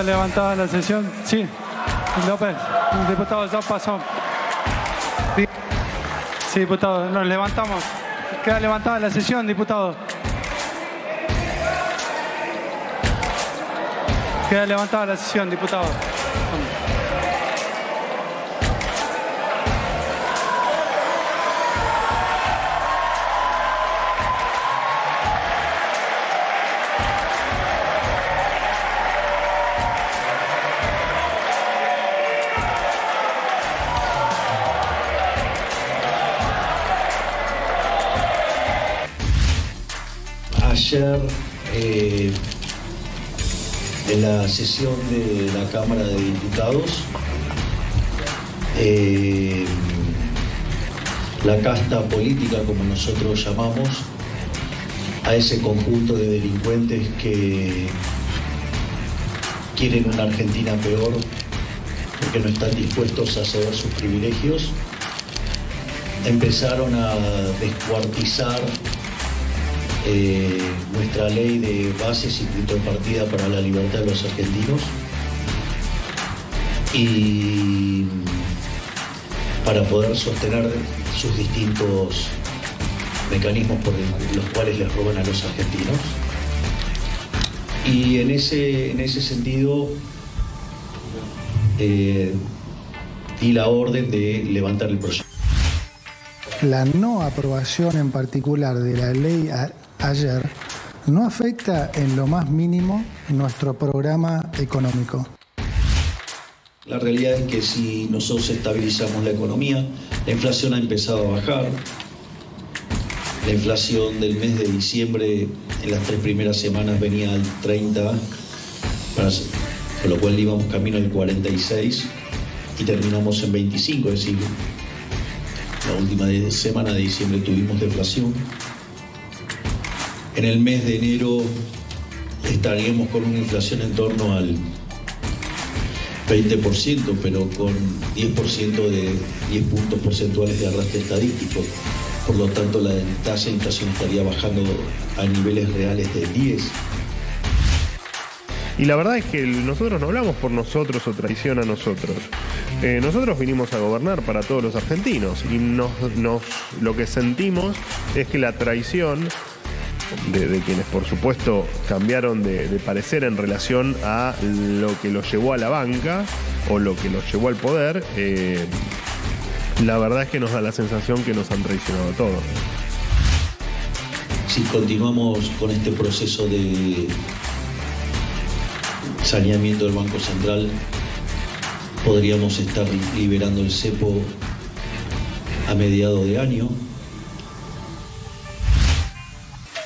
Queda levantada la sesión. Sí, López, el diputado ya pasó. Sí, diputado, nos levantamos. Queda levantada la sesión, diputado. Queda levantada la sesión, diputado. Ayer, en la sesión de la Cámara de Diputados, la casta política, como nosotros llamamos, a ese conjunto de delincuentes que quieren una Argentina peor porque no están dispuestos a ceder sus privilegios, empezaron a descuartizar nuestra ley de bases y punto de partida para la libertad de los argentinos, y para poder sostener sus distintos mecanismos por los cuales les roban a los argentinos. Y en ese sentido di la orden de levantar el proyecto. La no aprobación en particular de la ley ayer no afecta en lo más mínimo nuestro programa económico. La realidad es que si nosotros estabilizamos la economía, la inflación ha empezado a bajar. La inflación del mes de diciembre en las 3 primeras semanas venía al 30, con lo cual íbamos camino al 46 y terminamos en 25, es decir, la última semana de diciembre tuvimos deflación. En el mes de enero estaríamos con una inflación en torno al 20%, pero con 10% de 10 puntos porcentuales de arrastre estadístico. Por lo tanto, la tasa de inflación estaría bajando a niveles reales de 10. Y la verdad es que nosotros no hablamos por nosotros o traición a nosotros. Nosotros vinimos a gobernar para todos los argentinos y lo que sentimos es que la traición de quienes por supuesto cambiaron de parecer en relación a lo que los llevó a la banca o lo que los llevó al poder, la verdad es que nos da la sensación que nos han traicionado a todos. Si continuamos con este proceso de saneamiento del Banco Central, podríamos estar liberando el cepo a mediados de año.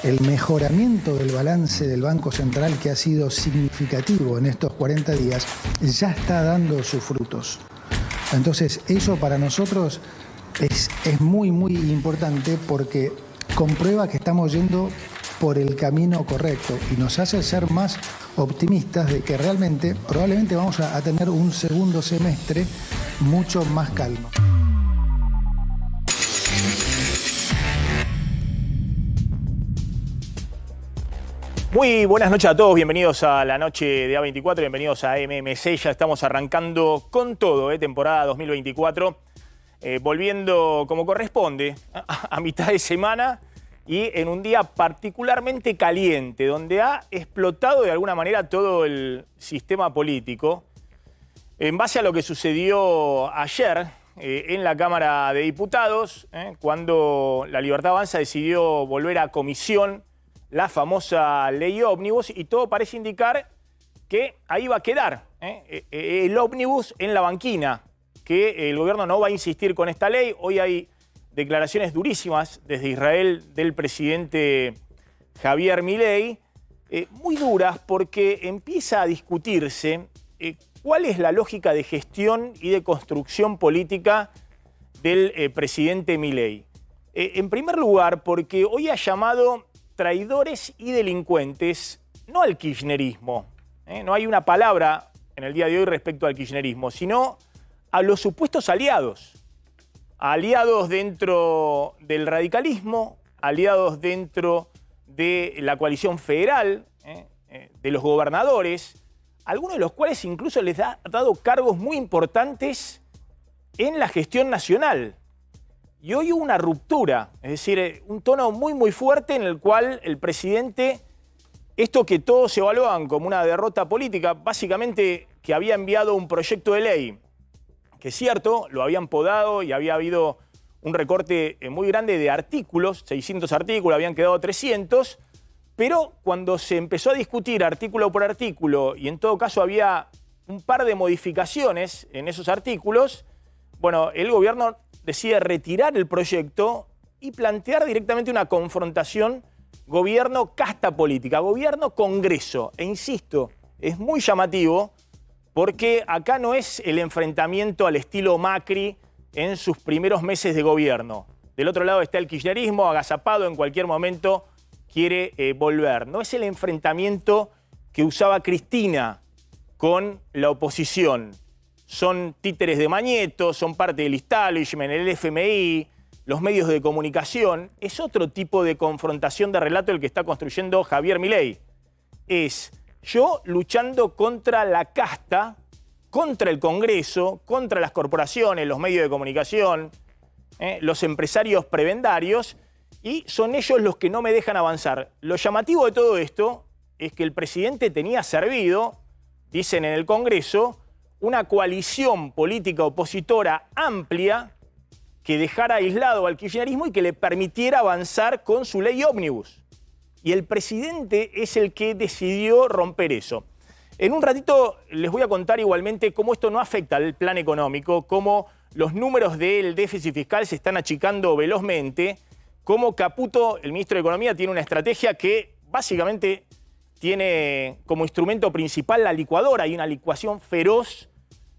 El mejoramiento del balance del Banco Central, que ha sido significativo en estos 40 días, ya está dando sus frutos. Entonces, eso para nosotros es muy, muy importante porque comprueba que estamos yendo por el camino correcto y nos hace ser más optimistas de que realmente, probablemente vamos a tener un segundo semestre mucho más calmo. Muy buenas noches a todos, bienvenidos a la noche de A24, bienvenidos a MMC, ya estamos arrancando con todo, temporada 2024, volviendo como corresponde a mitad de semana y en un día particularmente caliente, donde ha explotado de alguna manera todo el sistema político, en base a lo que sucedió ayer en la Cámara de Diputados, cuando La Libertad Avanza decidió volver a comisión la famosa ley ómnibus, y todo parece indicar que ahí va a quedar el ómnibus en la banquina, que el gobierno no va a insistir con esta ley. Hoy hay declaraciones durísimas desde Israel del presidente Javier Milei, muy duras porque empieza a discutirse cuál es la lógica de gestión y de construcción política del presidente Milei. En primer lugar, porque hoy ha llamado traidores y delincuentes, no al kirchnerismo, no hay una palabra en el día de hoy respecto al kirchnerismo, sino a los supuestos aliados. Aliados dentro del radicalismo, aliados dentro de la coalición federal, de los gobernadores, algunos de los cuales incluso les ha dado cargos muy importantes en la gestión nacional. Y hoy hubo una ruptura, es decir, un tono muy fuerte en el cual el presidente, esto que todos evaluaban como una derrota política, básicamente que había enviado un proyecto de ley, que es cierto, lo habían podado y había habido un recorte muy grande de artículos, 600 artículos, habían quedado 300, pero cuando se empezó a discutir artículo por artículo y en todo caso había un par de modificaciones en esos artículos, bueno, el gobierno decide retirar el proyecto y plantear directamente una confrontación gobierno-casta política, gobierno-congreso. E insisto, es muy llamativo porque acá no es el enfrentamiento al estilo Macri en sus primeros meses de gobierno. Del otro lado está el kirchnerismo, agazapado, en cualquier momento quiere volver. No es el enfrentamiento que usaba Cristina con la oposición. Son títeres de Mañeto, son parte del establishment, el FMI, los medios de comunicación. Es otro tipo de confrontación de relato el que está construyendo Javier Milei. Es yo luchando contra la casta, contra el Congreso, contra las corporaciones, los medios de comunicación, los empresarios prebendarios, y son ellos los que no me dejan avanzar. Lo llamativo de todo esto es que el presidente tenía servido, dicen en el Congreso, una coalición política opositora amplia que dejara aislado al kirchnerismo y que le permitiera avanzar con su ley ómnibus. Y el presidente es el que decidió romper eso. En un ratito les voy a contar igualmente cómo esto no afecta al plan económico, cómo los números del déficit fiscal se están achicando velozmente, cómo Caputo, el ministro de Economía, tiene una estrategia que básicamente tiene como instrumento principal la licuadora. Hay una licuación feroz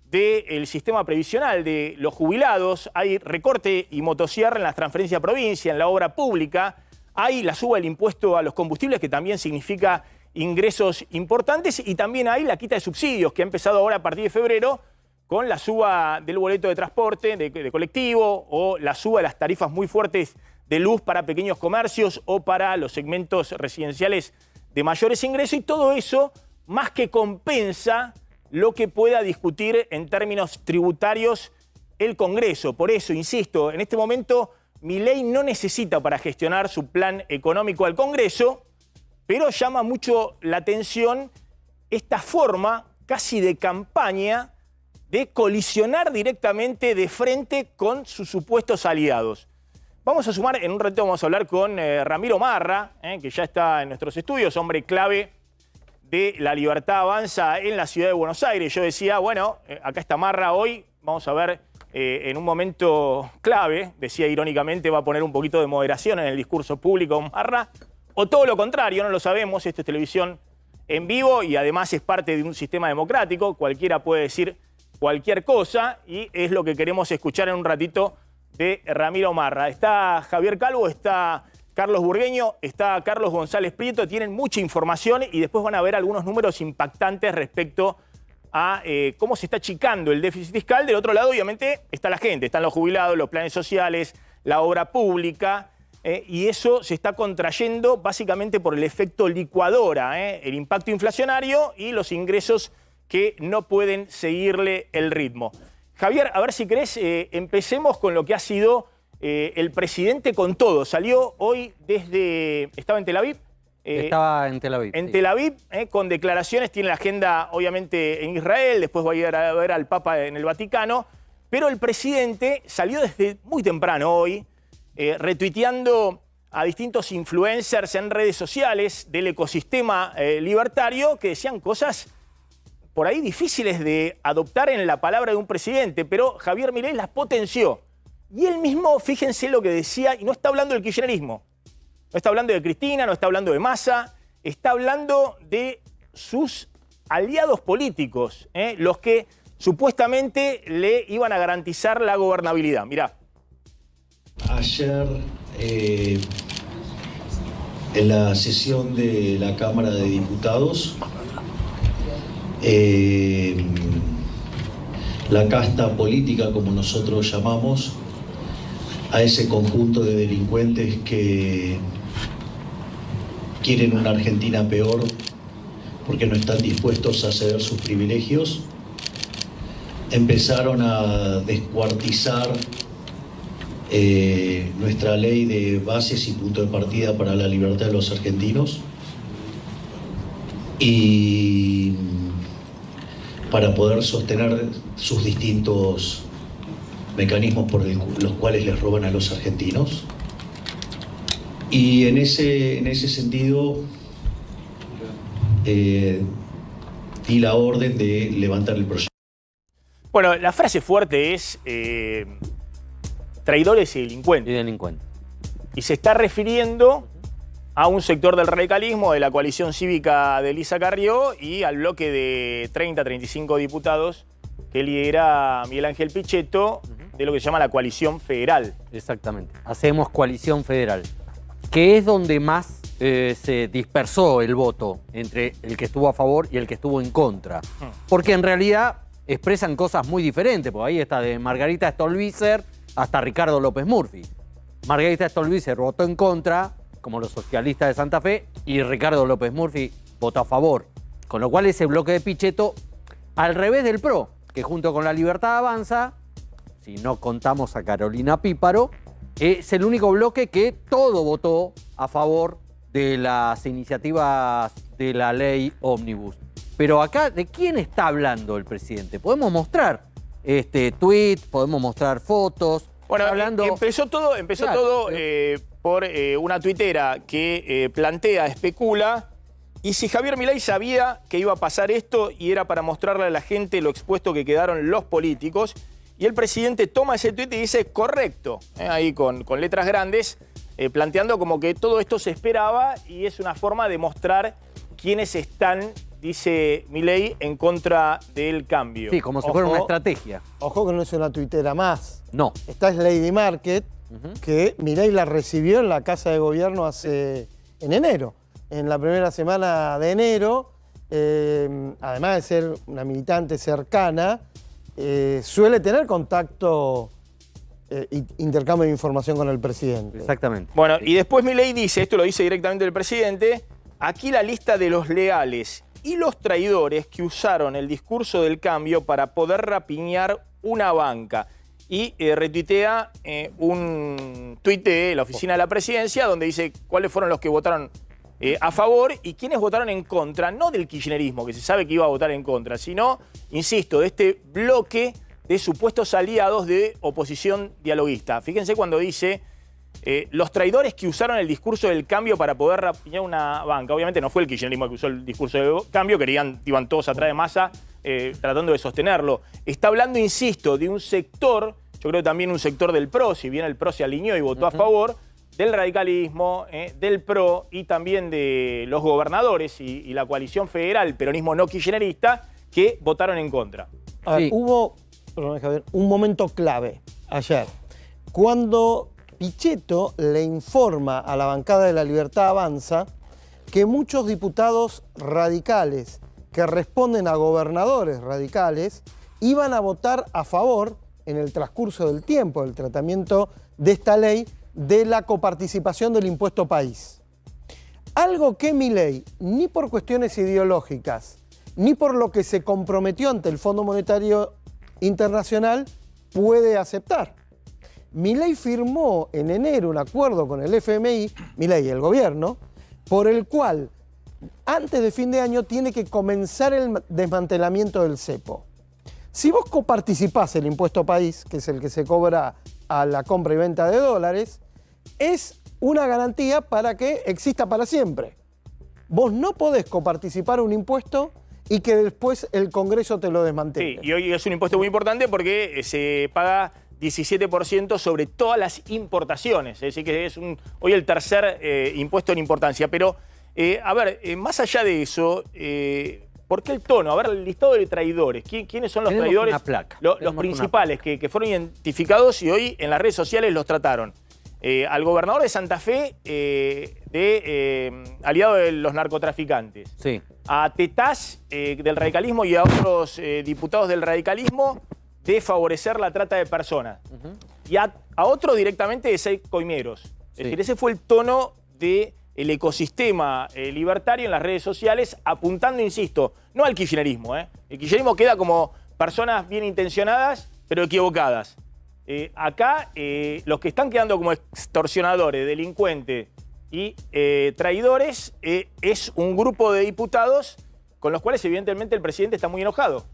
del sistema previsional de los jubilados, hay recorte y motosierra en las transferencias a provincia, en la obra pública, hay la suba del impuesto a los combustibles, que también significa ingresos importantes, y también hay la quita de subsidios, que ha empezado ahora a partir de febrero, con la suba del boleto de transporte, de colectivo, o la suba de las tarifas muy fuertes de luz para pequeños comercios o para los segmentos residenciales de mayores ingresos, y todo eso más que compensa lo que pueda discutir en términos tributarios el Congreso. Por eso, insisto, en este momento Milei no necesita para gestionar su plan económico al Congreso, pero llama mucho la atención esta forma casi de campaña de colisionar directamente de frente con sus supuestos aliados. Vamos a sumar, en un ratito vamos a hablar con Ramiro Marra, que ya está en nuestros estudios, hombre clave de La Libertad Avanza en la ciudad de Buenos Aires. Yo decía, bueno, acá está Marra hoy, vamos a ver en un momento clave, decía irónicamente, va a poner un poquito de moderación en el discurso público Marra, o todo lo contrario, no lo sabemos, esto es televisión en vivo y además es parte de un sistema democrático, cualquiera puede decir cualquier cosa y es lo que queremos escuchar en un ratito de Ramiro Marra. Está Javier Calvo, está Carlos Burgueño, está Carlos González Prieto, tienen mucha información y después van a ver algunos números impactantes respecto a cómo se está achicando el déficit fiscal. Del otro lado, obviamente, está la gente, están los jubilados, los planes sociales, la obra pública, y eso se está contrayendo básicamente por el efecto licuadora, el impacto inflacionario y los ingresos que no pueden seguirle el ritmo. Javier, a ver si querés, empecemos con lo que ha sido el presidente con todo. Salió hoy desde... ¿Estaba en Tel Aviv? Estaba en Tel Aviv. En sí. Tel Aviv, con declaraciones, tiene la agenda obviamente en Israel, después va a ir a ver al Papa en el Vaticano, pero el presidente salió desde muy temprano hoy, retuiteando a distintos influencers en redes sociales del ecosistema libertario que decían cosas por ahí difíciles de adoptar en la palabra de un presidente, pero Javier Milei las potenció. Y él mismo, fíjense lo que decía, y no está hablando del kirchnerismo, no está hablando de Cristina, no está hablando de Massa, está hablando de sus aliados políticos, los que supuestamente le iban a garantizar la gobernabilidad. Mirá. Ayer, en la sesión de la Cámara de Diputados, la casta política, como nosotros llamamos, a ese conjunto de delincuentes que quieren una Argentina peor, porque no están dispuestos a ceder sus privilegios, empezaron a descuartizar nuestra ley de bases y punto de partida para la libertad de los argentinos, y para poder sostener sus distintos mecanismos por los cuales les roban a los argentinos. Y en ese sentido di la orden de levantar el proyecto. Bueno, la frase fuerte es traidores y delincuentes. Y delincuente. Y se está refiriendo a un sector del radicalismo, de la coalición cívica de Elisa Carrió, y al bloque de 30, 35 diputados que lidera Miguel Ángel Pichetto, de lo que se llama la coalición federal. Exactamente. Hacemos coalición federal, que es donde más se dispersó el voto entre el que estuvo a favor y el que estuvo en contra. Porque en realidad expresan cosas muy diferentes, porque ahí está de Margarita Stolbizer hasta Ricardo López Murphy. Margarita Stolbizer votó en contra, como los socialistas de Santa Fe, y Ricardo López Murphy votó a favor. Con lo cual ese bloque de Pichetto, al revés del PRO, que junto con La Libertad Avanza, si no contamos a Carolina Píparo, es el único bloque que todo votó a favor de las iniciativas de la ley Ómnibus. Pero acá, ¿de quién está hablando el presidente? Podemos mostrar tweet, podemos mostrar fotos. Bueno, hablando... empezó todo por una tuitera que plantea, especula, y si Javier Milei sabía que iba a pasar esto y era para mostrarle a la gente lo expuesto que quedaron los políticos, y el presidente toma ese tuit y dice correcto, ahí con letras grandes, planteando como que todo esto se esperaba y es una forma de mostrar quiénes están, dice Milei, en contra del cambio. Sí, como si fuera una estrategia. Ojo que no es una tuitera más. No. Esta es Lady Market, que Milei la recibió en la Casa de Gobierno en enero. En la primera semana de enero, además de ser una militante cercana, suele tener contacto, intercambio de información con el presidente. Exactamente. Bueno, y después Milei dice, esto lo dice directamente el presidente, aquí la lista de los leales y los traidores que usaron el discurso del cambio para poder rapiñar una banca. Y retuitea un tuit de la oficina de la presidencia donde dice cuáles fueron los que votaron a favor y quiénes votaron en contra, no del kirchnerismo, que se sabe que iba a votar en contra, sino, insisto, de este bloque de supuestos aliados de oposición dialoguista. Fíjense cuando dice los traidores que usaron el discurso del cambio para poder rapiñar una banca. Obviamente no fue el kirchnerismo que usó el discurso del cambio, iban todos atrás de Massa tratando de sostenerlo. Está hablando, insisto, de un sector, yo creo también un sector del PRO, si bien el PRO se alineó y votó a favor, del radicalismo, del PRO y también de los gobernadores y la coalición federal, peronismo no kirchnerista, que votaron en contra. A ver, Sí. hubo, perdón, Javier, un momento clave ayer, cuando Pichetto le informa a la bancada de La Libertad Avanza que muchos diputados radicales que responden a gobernadores radicales iban a votar a favor, en el transcurso del tiempo, del tratamiento de esta ley, de la coparticipación del impuesto país. Algo que Milei, ni por cuestiones ideológicas, ni por lo que se comprometió ante el Fondo Monetario Internacional, puede aceptar. Milei firmó en enero un acuerdo con el FMI, Milei y el gobierno, por el cual antes de fin de año tiene que comenzar el desmantelamiento del cepo. Si vos coparticipás el impuesto país, que es el que se cobra a la compra y venta de dólares, es una garantía para que exista para siempre. Vos no podés coparticipar un impuesto y que después el Congreso te lo desmantele. Sí, y hoy es un impuesto muy importante porque se paga 17% sobre todas las importaciones. Es decir, que es hoy el tercer impuesto en importancia. Pero, a ver, más allá de eso, ¿por qué el tono? A ver, el listado de traidores. ¿Quiénes son los Tenemos traidores? una placa. Los Tenemos principales que fueron identificados y hoy en las redes sociales los trataron. Al gobernador de Santa Fe, aliado de los narcotraficantes. Sí. A Tetaz, del radicalismo, y a otros diputados del radicalismo, de favorecer la trata de personas. Y a otro directamente de ser coimeros. Es decir, ese fue el tono de el ecosistema libertario en las redes sociales, apuntando, insisto, no al kirchnerismo. El kirchnerismo queda como personas bien intencionadas, pero equivocadas. Acá los que están quedando como extorsionadores, delincuentes y traidores es un grupo de diputados con los cuales evidentemente el presidente está muy enojado.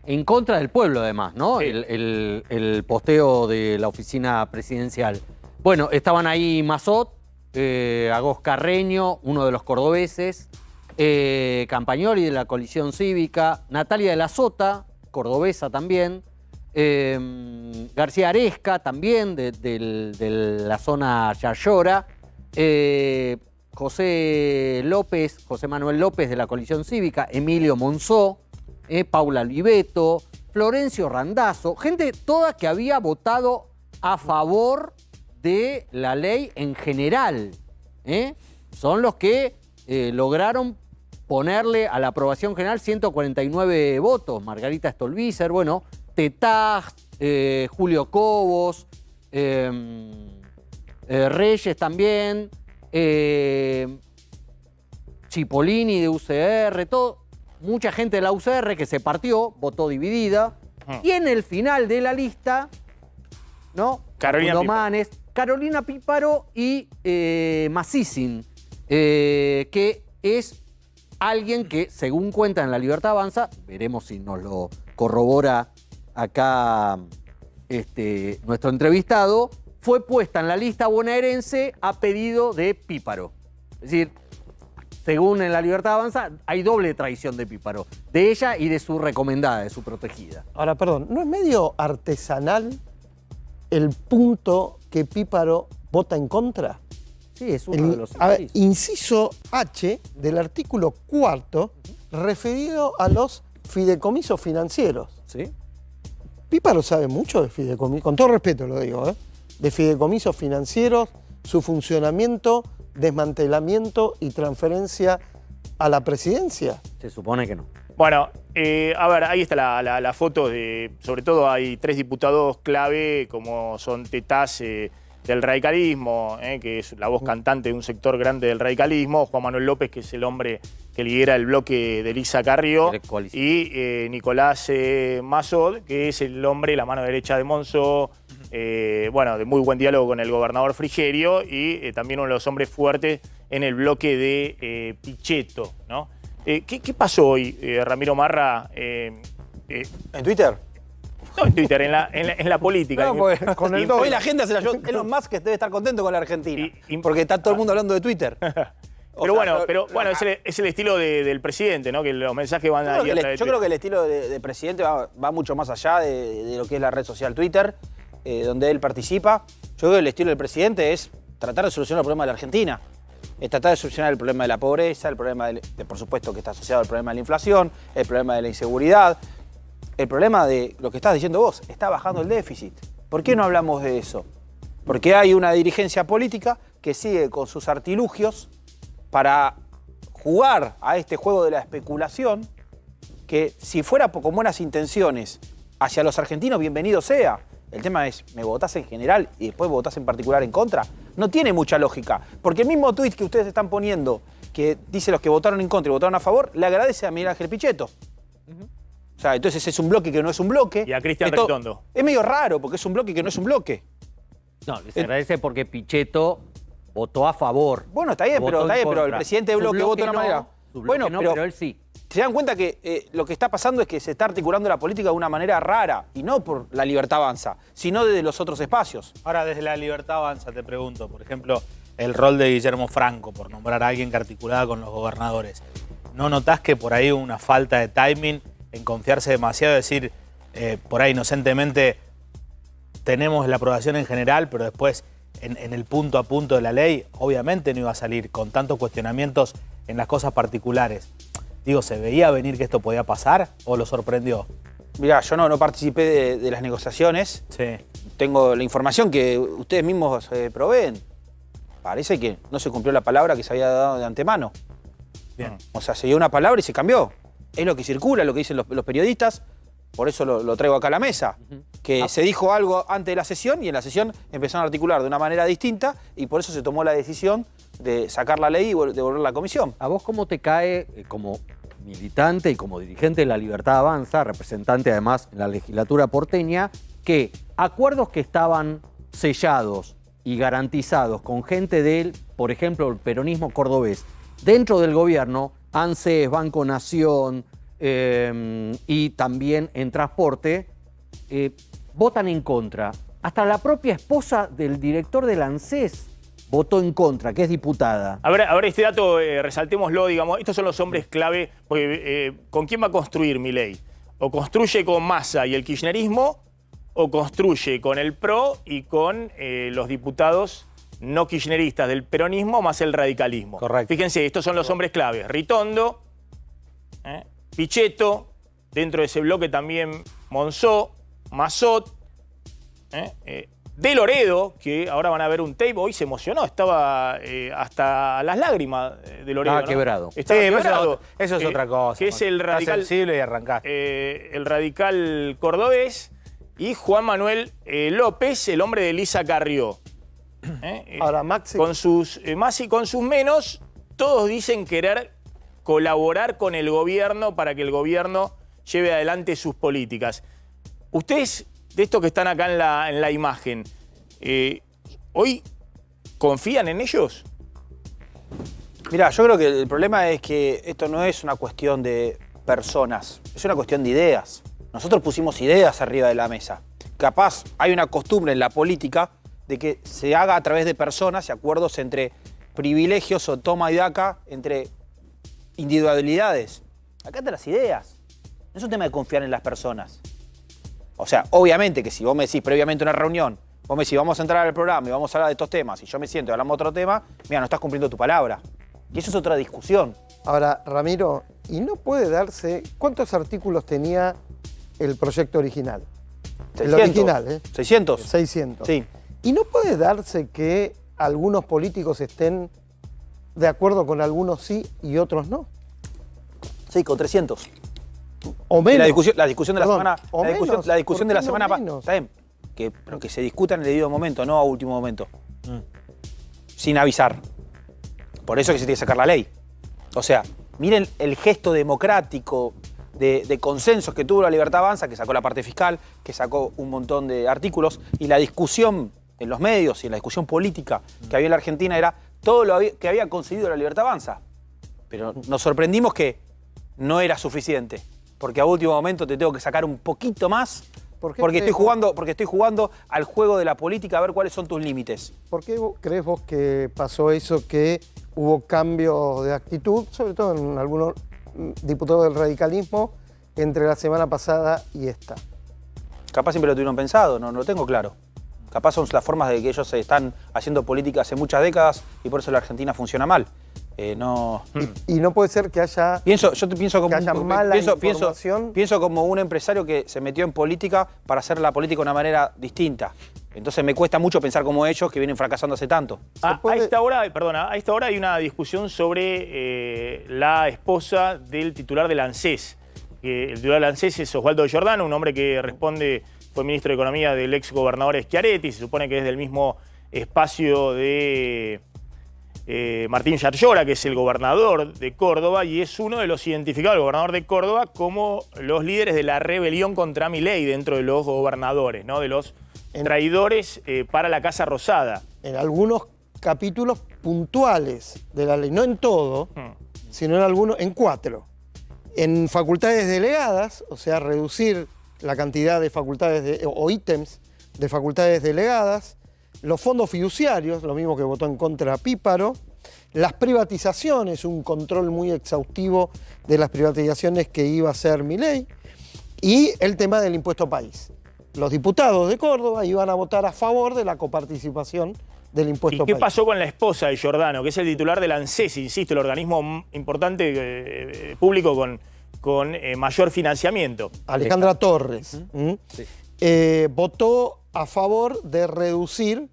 En contra del pueblo, además, ¿no? Sí. El posteo de la oficina presidencial. Bueno, estaban ahí Mazot, Agos Carreño, uno de los cordobeses, Campagnoli de la coalición cívica, Natalia de la Sota, cordobesa también, García Aresca también de la zona Yayora, José Manuel López de la coalición cívica, Emilio Monzó, Paula Oliveto, Florencio Randazzo, gente toda que había votado a favor de la ley en general. Son los que lograron ponerle a la aprobación general 149 votos. Margarita Stolbizer, bueno, Tetag, Julio Cobos, Reyes también, Cipollini de UCR, mucha gente de la UCR que se partió, votó dividida. Y en el final de la lista, ¿no? Carolina Píparo y Massicin, que es alguien que, según cuenta en La Libertad Avanza, veremos si nos lo corrobora acá nuestro entrevistado, fue puesta en la lista bonaerense a pedido de Píparo. Es decir, según en La Libertad Avanza, hay doble traición de Píparo, de ella y de su recomendada, de su protegida. Ahora, perdón, ¿no es medio artesanal el punto que Píparo vota en contra? Sí, es uno de los inciso H del artículo 4 referido a los fideicomisos financieros. ¿Sí? Píparo sabe mucho de fideicomisos, con todo respeto lo digo, de fideicomisos financieros, su funcionamiento, desmantelamiento y transferencia a la presidencia. Se supone que no. Bueno, a ver, ahí está la foto sobre todo hay 3 diputados clave, como son Tetaz del radicalismo, que es la voz cantante de un sector grande del radicalismo, Juan Manuel López, que es el hombre que lidera el bloque de Elisa Carrió, y Nicolás Mazot, que es el hombre, la mano derecha de Monzó, bueno, de muy buen diálogo con el gobernador Frigerio, y también uno de los hombres fuertes en el bloque de Pichetto, ¿no? ¿Qué pasó hoy, Ramiro Marra? ¿En Twitter? No en Twitter, en la política. No, porque hoy la gente se la llevó. Elon Musk debe estar contento con la Argentina. Porque está todo el mundo hablando de Twitter. Pero bueno, es el estilo del presidente, ¿no? Que los mensajes van a ir a través de Yo creo que el estilo de presidente va mucho más allá de lo que es la red social Twitter, donde él participa. Yo creo que el estilo del presidente es tratar de solucionar el problema de la Argentina. Es tratar de solucionar el problema de la pobreza, el problema por supuesto que está asociado al problema de la inflación, el problema de la inseguridad, el problema de lo que estás diciendo vos, está bajando el déficit. ¿Por qué no hablamos de eso? Porque hay una dirigencia política que sigue con sus artilugios para jugar a este juego de la especulación, que si fuera con buenas intenciones hacia los argentinos, bienvenido sea. El tema es, ¿me votás en general y después votás en particular en contra? No tiene mucha lógica, porque el mismo tuit que ustedes están poniendo, que dice los que votaron en contra y votaron a favor, le agradece a Miguel Ángel Pichetto. O sea, entonces es un bloque que no es un bloque. Y a Cristian Ritondo. Es medio raro, porque es un bloque que no es un bloque. No, les agradece porque Pichetto votó a favor. Bueno, está bien, pero el presidente de bloque votó de una manera. Bueno, pero él sí. Se dan cuenta que lo que está pasando es que se está articulando la política de una manera rara, y no por La Libertad Avanza, sino desde los otros espacios. Ahora, desde La Libertad Avanza te pregunto, por ejemplo, el rol de Guillermo Franco, por nombrar a alguien que articulaba con los gobernadores. ¿No notás que por ahí hubo una falta de timing en confiarse demasiado, decir, por ahí inocentemente tenemos la aprobación en general, pero después en el punto a punto de la ley, obviamente no iba a salir con tantos cuestionamientos en las cosas particulares? Digo, ¿se veía venir que esto podía pasar o lo sorprendió? Mirá, yo no participé de las negociaciones. Sí. Tengo la información que ustedes mismos proveen. Parece que no se cumplió la palabra que se había dado de antemano. Bien. O sea, se dio una palabra y se cambió. Es lo que circula, lo que dicen los periodistas. Por eso lo traigo acá a la mesa. que se dijo algo antes de la sesión y en la sesión empezaron a articular de una manera distinta y por eso se tomó la decisión de sacar la ley y devolver la comisión. ¿A vos cómo te cae como militante y como dirigente de La Libertad Avanza, representante además en la legislatura porteña, que acuerdos que estaban sellados y garantizados con gente del, por ejemplo, el peronismo cordobés, dentro del gobierno, ANSES, Banco Nación y también en transporte, votan en contra? Hasta la propia esposa del director del ANSES votó en contra, que es diputada. A ver, este dato, resaltémoslo, digamos, estos son los hombres clave, porque ¿con quién va a construir Milei? ¿O construye con Massa y el kirchnerismo, o construye con el PRO y con los diputados no kirchneristas del peronismo más el radicalismo? Correcto. Fíjense, estos son los hombres clave. Ritondo, Pichetto, dentro de ese bloque también Monzó, Massot, De Loredo, que ahora van a ver un tape, hoy se emocionó, estaba hasta las lágrimas de Loredo. Estaba quebrado. Estaba Sí, quebrado. eso es otra cosa. Que es el Estás radical, sensible y arrancaste. el radical cordobés, y Juan Manuel López, el hombre de Lisa Carrió. Ahora, Maxi, Con sus más y con sus menos, todos dicen querer colaborar con el gobierno para que el gobierno lleve adelante sus políticas. Ustedes, de estos que están acá en la imagen, ¿hoy confían en ellos? Mirá, yo creo que el problema es que esto no es una cuestión de personas, es una cuestión de ideas. Nosotros pusimos ideas arriba de la mesa. Capaz hay una costumbre en la política de que se haga a través de personas y acuerdos entre privilegios o toma y daca, entre individualidades. Acá están las ideas. No es un tema de confiar en las personas. O sea, obviamente que si vos me decís previamente una reunión, vos me decís vamos a entrar al programa y vamos a hablar de estos temas, y yo me siento y hablamos de otro tema, mira, no estás cumpliendo tu palabra. Y eso es otra discusión. ahora, Ramiro, ¿y no puede darse cuántos artículos tenía el proyecto original? 600. El original, ¿eh? 600. 600. Sí. ¿Y no puede darse que algunos políticos estén de acuerdo con algunos sí y otros no? Sí, con 300. O menos. La discusión de la Perdón, semana. o menos. La discusión de ¿Por la qué semana no pasada. menos? Está bien. Pero que se discuta en el debido momento, no a último momento. Sin avisar. Por eso es que se tiene que sacar la ley. O sea, miren el gesto democrático de consensos que tuvo La Libertad Avanza, que sacó la parte fiscal, que sacó un montón de artículos, y la discusión en los medios y en la discusión política que había en la Argentina era todo lo que había conseguido La Libertad Avanza. Pero nos sorprendimos que no era suficiente, porque a último momento te tengo que sacar un poquito más, porque estoy jugando al juego de la política a ver cuáles son tus límites. ¿Por qué crees vos que pasó eso, que hubo cambios de actitud, sobre todo en algunos diputados del radicalismo, entre la semana pasada y esta? Capaz siempre lo tuvieron pensado, no lo tengo claro. Capaz son las formas de que ellos están haciendo política hace muchas décadas y por eso la Argentina funciona mal. No. Y no puede ser que haya Pienso como que haya mala información. pienso como un empresario que se metió en política para hacer la política de una manera distinta. Entonces me cuesta mucho pensar como ellos que vienen fracasando hace tanto. A esta hora hay una discusión sobre la esposa del titular del ANSES. El titular del ANSES es Osvaldo Giordano, un hombre que fue ministro de Economía del ex gobernador Schiaretti, se supone que es del mismo espacio de Martín Yarlora, que es el gobernador de Córdoba, y es uno de los identificados, el gobernador de Córdoba, como los líderes de la rebelión contra Milei dentro de los gobernadores, ¿no? De los traidores para la Casa Rosada. En algunos capítulos puntuales de la ley, no en todo, sino en 4. En facultades delegadas, o sea, reducir la cantidad de facultades o ítems de facultades delegadas, los fondos fiduciarios, lo mismo que votó en contra Píparo, las privatizaciones, un control muy exhaustivo de las privatizaciones que iba a hacer Milei, y el tema del impuesto país. Los diputados de Córdoba iban a votar a favor de la coparticipación del impuesto ¿Y qué país. pasó con la esposa de Giordano, que es el titular del ANSES, insisto, el organismo importante público con mayor financiamiento? Alejandra Torres. Votó a favor de reducir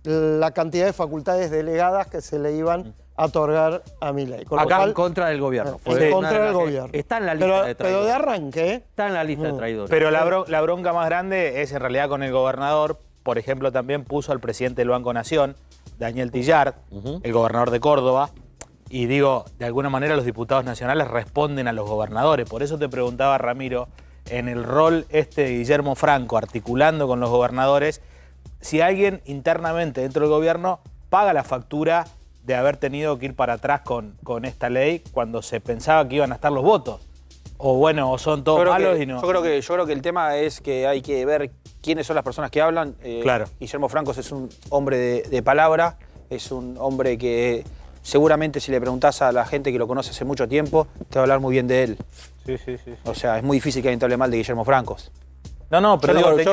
la cantidad de facultades delegadas que se le iban otorgar a Milei. Con lo Acá cual, en contra del gobierno. en Fue contra una de del las- gobierno. Está en la lista de pero traidores. de arranque, ¿eh? Está en la lista de traidores. Pero la bronca más grande es en realidad con el gobernador. Por ejemplo, también puso al presidente del Banco Nación, Daniel Tillard, el gobernador de Córdoba. Y digo, de alguna manera los diputados nacionales responden a los gobernadores. Por eso te preguntaba, Ramiro, en el rol de Guillermo Franco, articulando con los gobernadores, si alguien internamente dentro del gobierno paga la factura de haber tenido que ir para atrás con esta ley cuando se pensaba que iban a estar los votos. O bueno, o son todos malos y no. Yo creo que el tema es que hay que ver quiénes son las personas que hablan. Claro. Guillermo Francos es un hombre de palabra, es un hombre que seguramente si le preguntás a la gente que lo conoce hace mucho tiempo, te va a hablar muy bien de él. Sí. O sea, es muy difícil que alguien te hable mal de Guillermo Francos. No, pero Yo digo,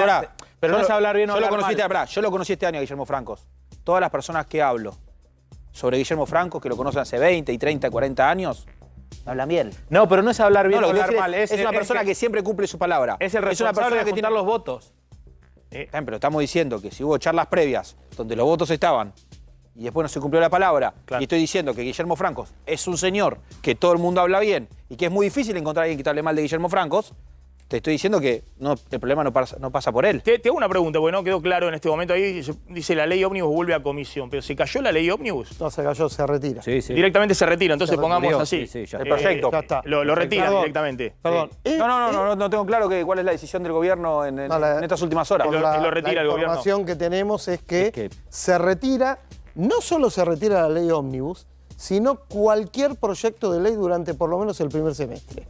pero no es hablar bien o yo lo hablar conocí, mal. yo lo conocí este año a Guillermo Francos. Todas las personas que hablo sobre Guillermo Francos, que lo conocen hace 20 y 30, 40 años, hablan bien. No, pero no es hablar bien No, o lo que hablar quiero mal. decir es una persona que siempre cumple su palabra. es el una responsable persona de que juntar tiene los votos. Pero estamos diciendo que si hubo charlas previas donde los votos estaban y después no se cumplió la palabra, Claro. y estoy diciendo que Guillermo Francos es un señor que todo el mundo habla bien y que es muy difícil encontrar a alguien que te hable mal de Guillermo Francos, te estoy diciendo que el problema no pasa por él. Te hago una pregunta, porque no quedó claro en este momento. Ahí dice la ley ómnibus vuelve a comisión, pero ¿se cayó la ley ómnibus? No se cayó, se retira. Sí, sí. Directamente se retira, entonces Se pongamos retiró, así. sí, ya está. Perfecto. Ya está. Lo retiran Perdón, directamente. Perdón. No tengo claro cuál es la decisión del gobierno en estas últimas horas. Lo retira el gobierno. La información que tenemos es que, Es que- se retira, no solo se retira la ley ómnibus, sino cualquier proyecto de ley durante por lo menos el primer semestre.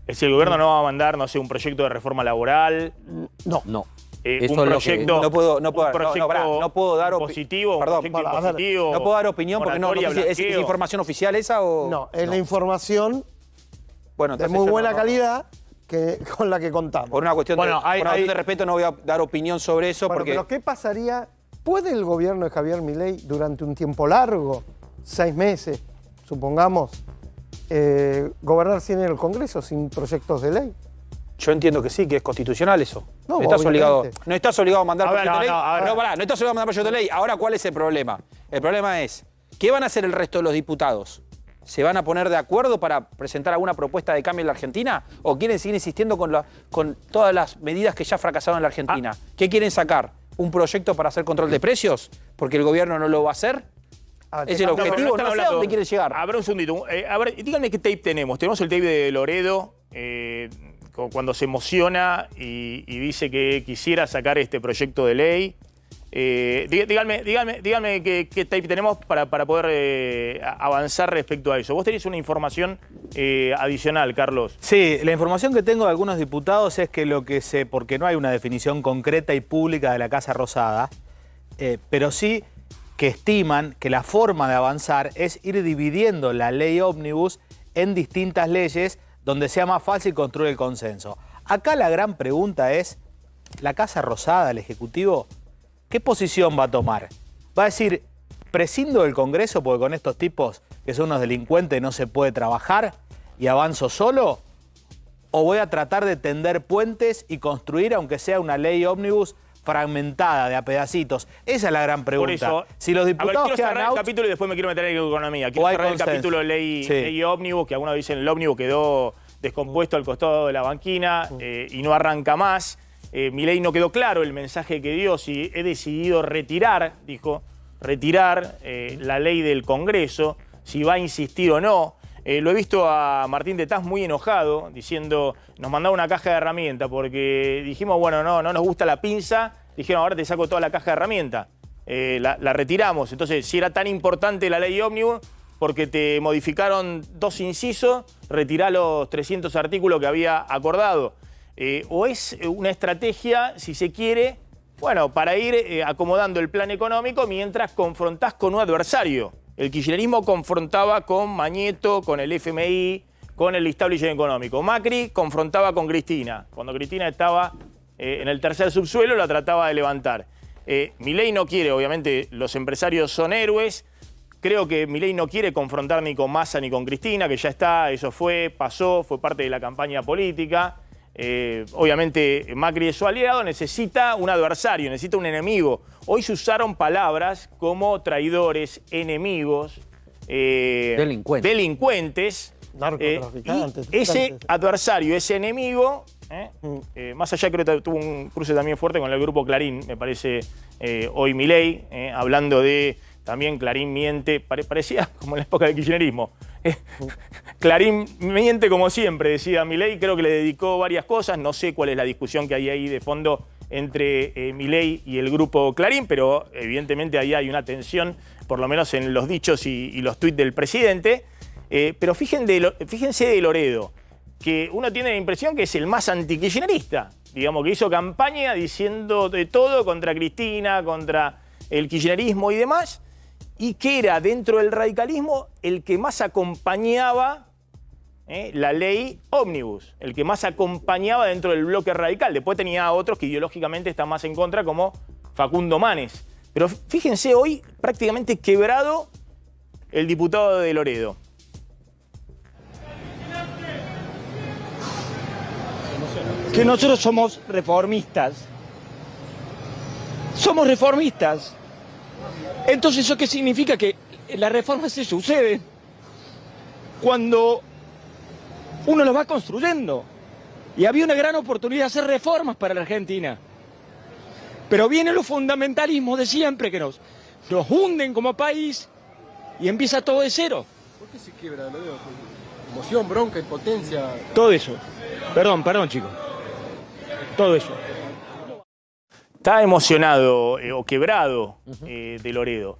Es decir, el gobierno no va a mandar, no sé, un proyecto de reforma laboral, No. No. un Eso es lo que- proyecto. No puedo dar dar positivo, Perdón, proyecto a ver, impositivo. no puedo dar opinión porque no sé moratoria, si es blanqueo. información oficial esa o. No, es la información Bueno, de entonces muy yo buena no- calidad con la que contamos. Por una cuestión, Bueno, por una cuestión de respeto no voy a dar opinión sobre eso Bueno, porque. pero ¿qué pasaría? ¿Puede el gobierno de Javier Milei durante un tiempo largo, 6 meses, supongamos, gobernar sin el Congreso, sin proyectos de ley? Yo entiendo que sí, que es constitucional eso. No, estás obligado, obviamente. no estás obligado a mandar A ver, proyecto de ley. no, a ver. No, pará, no estás obligado a mandar proyecto de ley. Ahora, ¿cuál es el problema? El problema es, ¿qué van a hacer el resto de los diputados? ¿Se van a poner de acuerdo para presentar alguna propuesta de cambio en la Argentina? ¿O quieren seguir insistiendo con todas las medidas que ya fracasaron en la Argentina? ¿Qué quieren sacar? ¿Un proyecto para hacer control de precios? ¿Porque el gobierno no lo va a hacer? A ver, Es te el cambio- objetivo, están no sé a hablando- dónde quieren llegar. A ver, un segundito. A ver, díganme qué tape tenemos. Tenemos el tape de Loredo, cuando se emociona y dice que quisiera sacar este proyecto de ley. Díganme qué tape tenemos para poder avanzar respecto a eso. Vos tenés una información adicional, Carlos. Sí, la información que tengo de algunos diputados es que porque no hay una definición concreta y pública de la Casa Rosada, pero sí que estiman que la forma de avanzar es ir dividiendo la ley ómnibus en distintas leyes donde sea más fácil construir el consenso. Acá la gran pregunta es, ¿la Casa Rosada, el Ejecutivo, qué posición va a tomar? ¿Va a decir, prescindo del Congreso porque con estos tipos que son unos delincuentes no se puede trabajar y avanzo solo? ¿O voy a tratar de tender puentes y construir, aunque sea una ley ómnibus fragmentada de a pedacitos? Esa es la gran pregunta. Por eso, Si los diputados quiero quedan cerrar el out, capítulo y después me quiero meter en economía. O Quiero hay cerrar el consenso. capítulo de ley, Sí. ley ómnibus, que algunos dicen el ómnibus quedó descompuesto al costado de la banquina y no arranca más. Milei no quedó claro el mensaje que dio, si he decidido retirar, dijo, la ley del Congreso, si va a insistir o no. Lo he visto a Martín Tetaz muy enojado, diciendo, nos mandaba una caja de herramientas porque dijimos, bueno, no nos gusta la pinza, dijeron, ahora te saco toda la caja de herramientas. La retiramos. Entonces, si era tan importante la ley ómnibus, porque te modificaron 2 incisos, retirá los 300 artículos que había acordado. O es una estrategia, si se quiere, bueno, para ir acomodando el plan económico mientras confrontás con un adversario. El kirchnerismo confrontaba con Mañeto, con el FMI, con el establishment económico. Macri confrontaba con Cristina. Cuando Cristina estaba en el tercer subsuelo, la trataba de levantar. Milei no quiere, obviamente, los empresarios son héroes. Creo que Milei no quiere confrontar ni con Massa ni con Cristina, que ya está, eso pasó, fue parte de la campaña política. Obviamente Macri es su aliado, necesita un adversario, necesita un enemigo. Hoy se usaron palabras como traidores, enemigos, delincuentes, Narcotraficantes. y ese adversario, ese enemigo, más allá creo que tuvo un cruce también fuerte con el grupo Clarín, me parece, hoy Milei, hablando de también Clarín miente, parecía como en la época del kirchnerismo. Clarín miente como siempre, decía Milei, creo que le dedicó varias cosas, no sé cuál es la discusión que hay ahí de fondo entre Milei y el grupo Clarín, pero evidentemente ahí hay una tensión, por lo menos en los dichos y los tuits del presidente. Pero fíjense de Loredo, que uno tiene la impresión que es el más antikirchnerista, digamos, que hizo campaña diciendo de todo contra Cristina, contra el kirchnerismo y demás, y que era dentro del radicalismo el que más acompañaba la ley ómnibus, el que más acompañaba dentro del bloque radical. Después tenía a otros que ideológicamente están más en contra, como Facundo Manes. Pero fíjense hoy prácticamente quebrado el diputado de Loredo. Que nosotros somos reformistas. Somos reformistas. Entonces, ¿eso qué significa? Que la reforma se sucede cuando uno lo va construyendo. Y había una gran oportunidad de hacer reformas para la Argentina. Pero vienen los fundamentalismos de siempre que nos hunden como país y empieza todo de cero. ¿Por qué se quiebra? Lo digo, emoción, bronca, impotencia. Todo eso. Perdón, chicos. Todo eso. Está emocionado o quebrado de Loredo.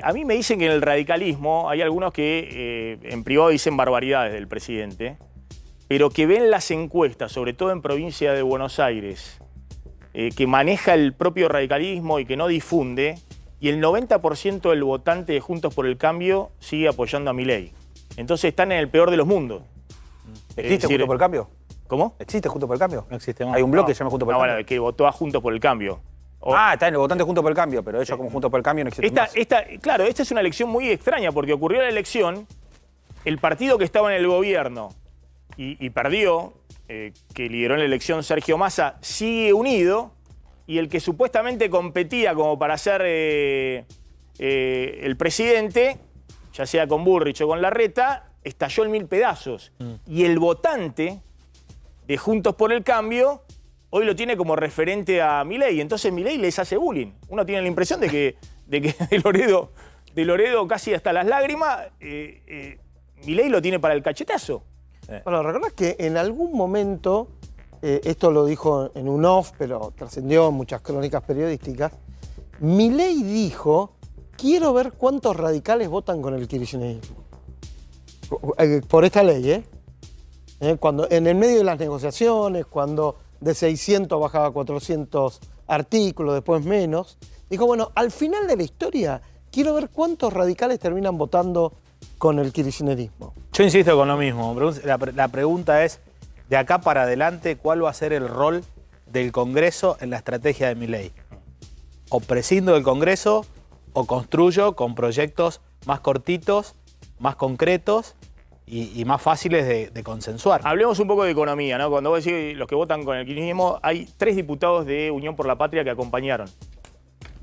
A mí me dicen que en el radicalismo hay algunos que en privado dicen barbaridades del presidente, pero que ven las encuestas, sobre todo en provincia de Buenos Aires, que maneja el propio radicalismo y que no difunde, y el 90% del votante de Juntos por el Cambio sigue apoyando a Milei. Entonces están en el peor de los mundos. ¿Existe Juntos por el Cambio? ¿Cómo? ¿Existe Juntos por el Cambio? No existe más. Hay un bloque que se llama Juntos por el Cambio. Bueno, que votó a Juntos por el Cambio. Está en el votante Juntos por el Cambio, pero ellos como Juntos por el Cambio no existen más. Claro, esta es una elección muy extraña porque ocurrió la elección, el partido que estaba en el gobierno y perdió, que lideró en la elección Sergio Massa, sigue unido, y el que supuestamente competía como para ser el presidente, ya sea con Burrich o con Larreta, estalló en 1000 pedazos. Y el votante de Juntos por el Cambio hoy lo tiene como referente a Milei. Entonces Milei les hace bullying. Uno tiene la impresión de que de Loredo casi hasta las lágrimas, Milei lo tiene para el cachetazo. Bueno, ¿recordás que en algún momento, esto lo dijo en un off, pero trascendió en muchas crónicas periodísticas, Milei dijo, quiero ver cuántos radicales votan con el kirchnerismo? Por esta ley, cuando en el medio de las negociaciones, cuando de 600 bajaba a 400 artículos, después menos, dijo, bueno, al final de la historia, quiero ver cuántos radicales terminan votando con el kirchnerismo. Yo insisto con lo mismo. La pregunta es, de acá para adelante, ¿cuál va a ser el rol del Congreso en la estrategia de Milei? O prescindo del Congreso o construyo con proyectos más cortitos, más concretos y más fáciles de consensuar. Hablemos un poco de economía, ¿no? Cuando vos decís los que votan con el kirchnerismo, hay 3 diputados de Unión por la Patria que acompañaron.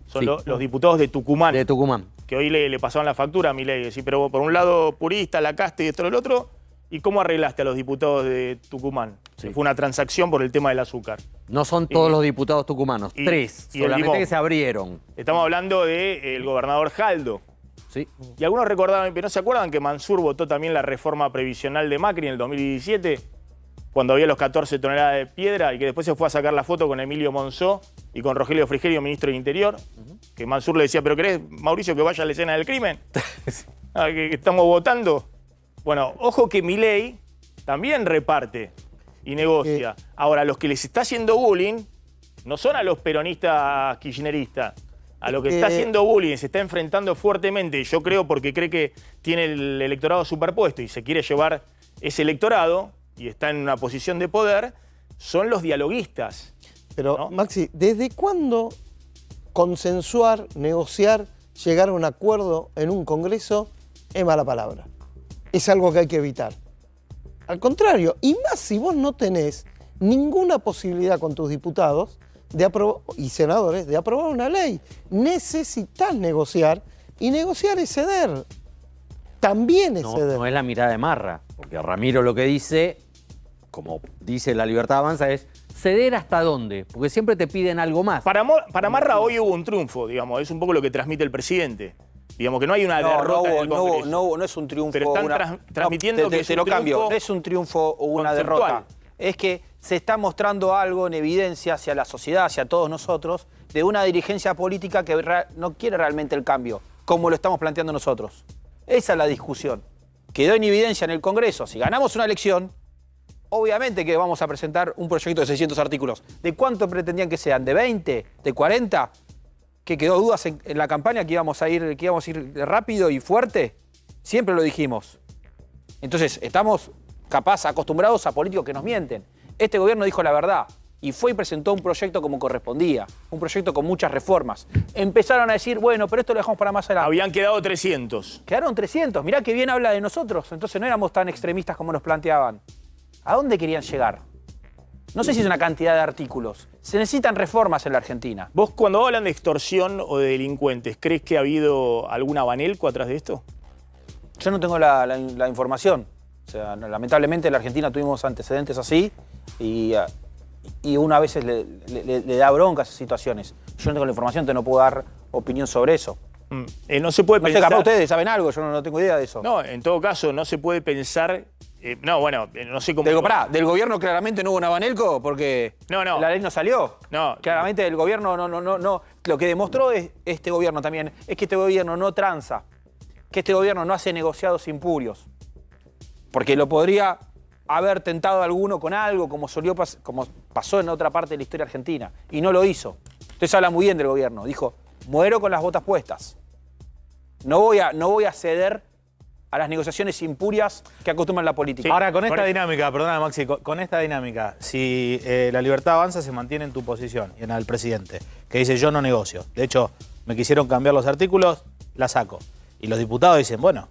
Son Sí. los diputados de Tucumán. De Tucumán. Que hoy le pasaron la factura a Milei. Sí, pero por un lado purista, Lacaste y esto el otro. ¿Y cómo arreglaste a los diputados de Tucumán? Sí. Fue una transacción por el tema del azúcar. No son todos los diputados tucumanos, 3, y el solamente limón. que se abrieron. Estamos hablando del gobernador Jaldo. Sí. Y algunos recordaban, pero ¿no se acuerdan que Mansur votó también la reforma previsional de Macri en el 2017? Cuando había los 14 toneladas de piedra y que después se fue a sacar la foto con Emilio Monzó y con Rogelio Frigerio, ministro del Interior. Que Mansur le decía, ¿pero querés, Mauricio, que vaya a la escena del crimen? que estamos votando. Bueno, ojo que Milei también reparte y negocia. Ahora, los que les está haciendo bullying no son a los peronistas kirchneristas. A lo que está haciendo bullying, se está enfrentando fuertemente, yo creo porque cree que tiene el electorado superpuesto y se quiere llevar ese electorado y está en una posición de poder, son los dialoguistas. Pero, ¿no? Maxi, ¿desde cuándo consensuar, negociar, llegar a un acuerdo en un Congreso es mala palabra? Es algo que hay que evitar. Al contrario, y más si vos no tenés ninguna posibilidad con tus diputados y senadores de aprobar una ley. Necesitas negociar y negociar es ceder. también es No, ceder. no es la mirada de Marra, porque Ramiro lo que dice, como dice La Libertad Avanza, es ceder hasta dónde, porque siempre te piden algo más. Para Marra hoy hubo un triunfo, digamos, es un poco lo que transmite el presidente. Digamos que no hay una derrota en el Congreso. No es un triunfo. Pero están transmitiendo que es te un lo cambio. triunfo No es un triunfo o una conceptual. derrota. Es que se está mostrando algo en evidencia hacia la sociedad, hacia todos nosotros, de una dirigencia política que no quiere realmente el cambio, como lo estamos planteando nosotros. Esa es la discusión. Quedó en evidencia en el Congreso. Si ganamos una elección, obviamente que vamos a presentar un proyecto de 600 artículos. ¿De cuánto pretendían que sean? ¿De 20? ¿De 40? ¿Que quedó dudas en la campaña que íbamos a ir rápido y fuerte? Siempre lo dijimos. Entonces, estamos capaz acostumbrados a políticos que nos mienten. Este gobierno dijo la verdad y fue y presentó un proyecto como correspondía, un proyecto con muchas reformas. Empezaron a decir, bueno, pero esto lo dejamos para más adelante. Habían quedado 300. Quedaron 300. Mirá que bien habla de nosotros. Entonces no éramos tan extremistas como nos planteaban. ¿A dónde querían llegar? No sé si es una cantidad de artículos. Se necesitan reformas en la Argentina. ¿Vos cuando hablan de extorsión o de delincuentes, crees que ha habido algún abanelco atrás de esto? Yo no tengo la información. O sea, lamentablemente en la Argentina tuvimos antecedentes así y una a veces le da bronca a esas situaciones. Yo no tengo la información, entonces no puedo dar opinión sobre eso. No se puede pensar... capaz ustedes saben algo, yo no tengo idea de eso. No, en todo caso, no se puede pensar... no sé cómo... Del gobierno claramente no hubo un abanelco porque la ley no salió. No. Claramente el gobierno no. Lo que demostró este gobierno también es que este gobierno no tranza, que este gobierno no hace negociados impurios. Porque lo podría haber tentado alguno con algo, como pasó en otra parte de la historia argentina. Y no lo hizo. Entonces habla muy bien del gobierno. Dijo, muero con las botas puestas. No voy a ceder a las negociaciones impurias que acostumbran la política. Ahora, con esta dinámica, perdona Maxi, con esta dinámica, si La Libertad Avanza se mantiene en tu posición y en la del presidente, que dice yo no negocio, de hecho me quisieron cambiar los artículos, la saco. Y los diputados dicen, bueno,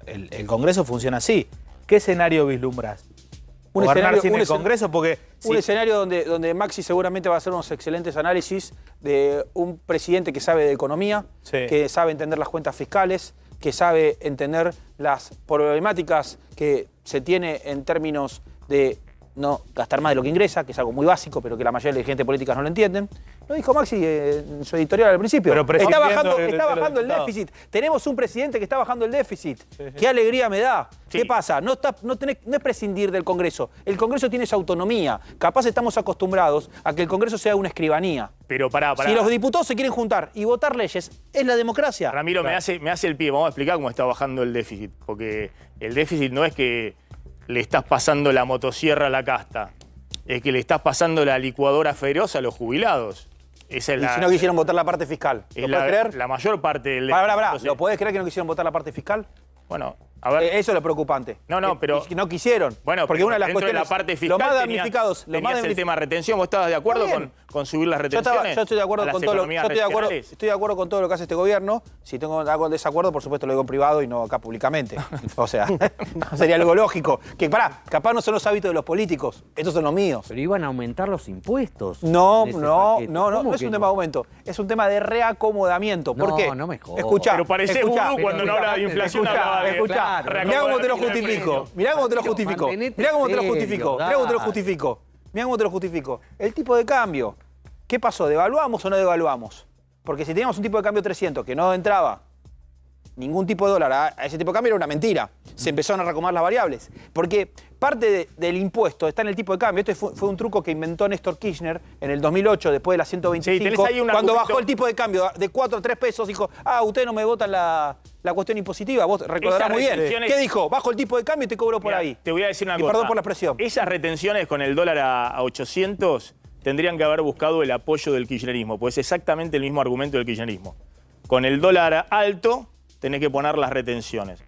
el Congreso funciona así. ¿Qué escenario vislumbras? ¿Gobernar sin el Congreso? Porque un escenario donde Maxi seguramente va a hacer unos excelentes análisis de un presidente que sabe de economía, que sabe entender las cuentas fiscales, que sabe entender las problemáticas que se tiene en términos de no gastar más de lo que ingresa, que es algo muy básico, pero que la mayoría de las gente políticas no lo entienden. Lo dijo Maxi en su editorial al principio. Pero está bajando el déficit. Tenemos un presidente que está bajando el déficit. Qué alegría me da. ¿Qué pasa? No es prescindir del Congreso. El Congreso tiene su autonomía. Capaz estamos acostumbrados a que el Congreso sea una escribanía. Pero pará. Si los diputados se quieren juntar y votar leyes, es la democracia. Ramiro, me hace el pie. Vamos a explicar cómo está bajando el déficit. Porque el déficit no es que le estás pasando la motosierra a la casta. Es que le estás pasando la licuadora feroz a los jubilados. Esa es y si no quisieron votar la parte fiscal, ¿lo puedes creer? La mayor parte del... ¿Lo podés creer que no quisieron votar la parte fiscal? Bueno, a ver... Eso es lo preocupante. Pero... No quisieron. Bueno, porque una de las dentro cuestiones... de la parte fiscal los más damnificados... tenías el tema de retención. ¿Vos estabas de acuerdo con subir las retenciones? Yo estoy de acuerdo con todo estoy de acuerdo con todo lo que hace este gobierno. Si tengo algo en desacuerdo, por supuesto lo digo en privado y no acá públicamente. O sea, no sería algo lógico. Que capaz no son los hábitos de los políticos. Estos son los míos. Pero iban a aumentar los impuestos. No es un tema de aumento. Es un tema de reacomodamiento. ¿Por qué? No me jodas. Escuchá. Pero parecés vudú cuando no hablaba de inflación. Escuchá. Mirá cómo te lo justifico. Mirá cómo te lo justifico. Mirá cómo te lo justifico. Mirá cómo te lo justifico. Mirá cómo te lo justifico. El tipo de cambio. ¿Qué pasó? ¿Devaluamos o no devaluamos? Porque si teníamos un tipo de cambio 300 que no entraba ningún tipo de dólar a ese tipo de cambio, era una mentira. Se empezaron a reacomodar las variables. Porque parte del impuesto está en el tipo de cambio. Este fue un truco que inventó Néstor Kirchner en el 2008, después de la 125. Cuando bajó el tipo de cambio de 4 a 3 pesos, dijo, ustedes no me votan la cuestión impositiva. Vos recordarás muy bien. ¿Qué dijo? Bajo el tipo de cambio y te cobro por ahí. Te voy a decir una cosa. Perdón por la expresión. Esas retenciones con el dólar a 800 tendrían que haber buscado el apoyo del kirchnerismo, pues es exactamente el mismo argumento del kirchnerismo. Con el dólar alto tenés que poner las retenciones.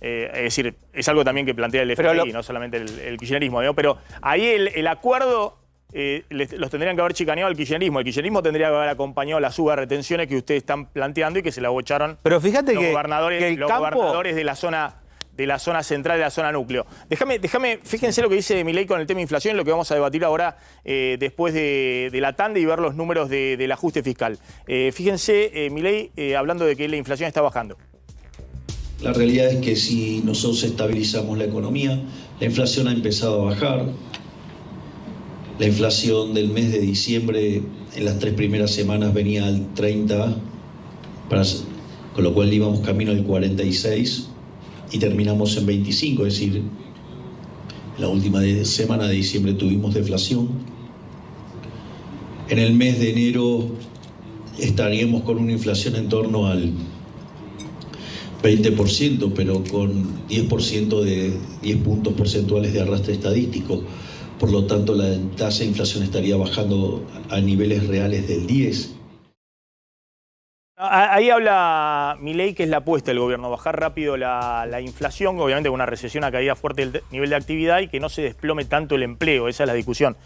Es decir, es algo también que plantea el FMI, no solamente el kirchnerismo, ¿no? Pero ahí el acuerdo los tendrían que haber chicaneado al kirchnerismo. El kirchnerismo tendría que haber acompañado la suba de retenciones que ustedes están planteando y que se la bocharon pero fíjate los gobernadores de la zona central, de la zona núcleo. Fíjense lo que dice Milei con el tema de inflación, lo que vamos a debatir ahora después de la tanda y ver los números del ajuste fiscal. Fíjense, Milei hablando de que la inflación está bajando. La realidad es que si nosotros estabilizamos la economía, la inflación ha empezado a bajar. La inflación del mes de diciembre en las 3 primeras semanas venía al 30, con lo cual íbamos camino al 46 y terminamos en 25, es decir, la última semana de diciembre tuvimos deflación. En el mes de enero estaríamos con una inflación en torno al 20%, pero con 10% de 10 puntos porcentuales de arrastre estadístico. Por lo tanto, la tasa de inflación estaría bajando a niveles reales del 10%. Ahí habla Milei, que es la apuesta del gobierno, bajar rápido la inflación, obviamente con una recesión, una caída fuerte del nivel de actividad y que no se desplome tanto el empleo, esa es la discusión.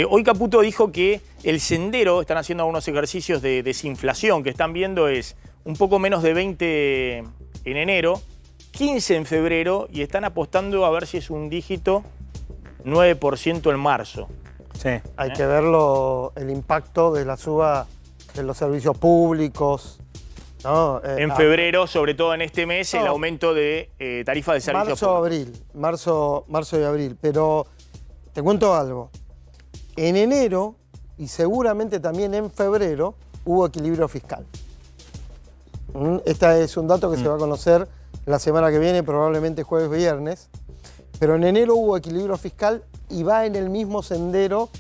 Hoy Caputo dijo que el sendero, están haciendo algunos ejercicios de desinflación, que están viendo es un poco menos de 20 en enero, 15 en febrero y están apostando a ver si es un dígito 9% en marzo. Sí. Hay que verlo, el impacto de la suba de los servicios públicos. ¿No? En febrero, sobre todo en este mes, el aumento de tarifas de servicios públicos. Marzo y abril. Pero te cuento algo. En enero y seguramente también en febrero hubo equilibrio fiscal. Este es un dato que se va a conocer la semana que viene, probablemente jueves, viernes. Pero en enero hubo equilibrio fiscal y va en el mismo sendero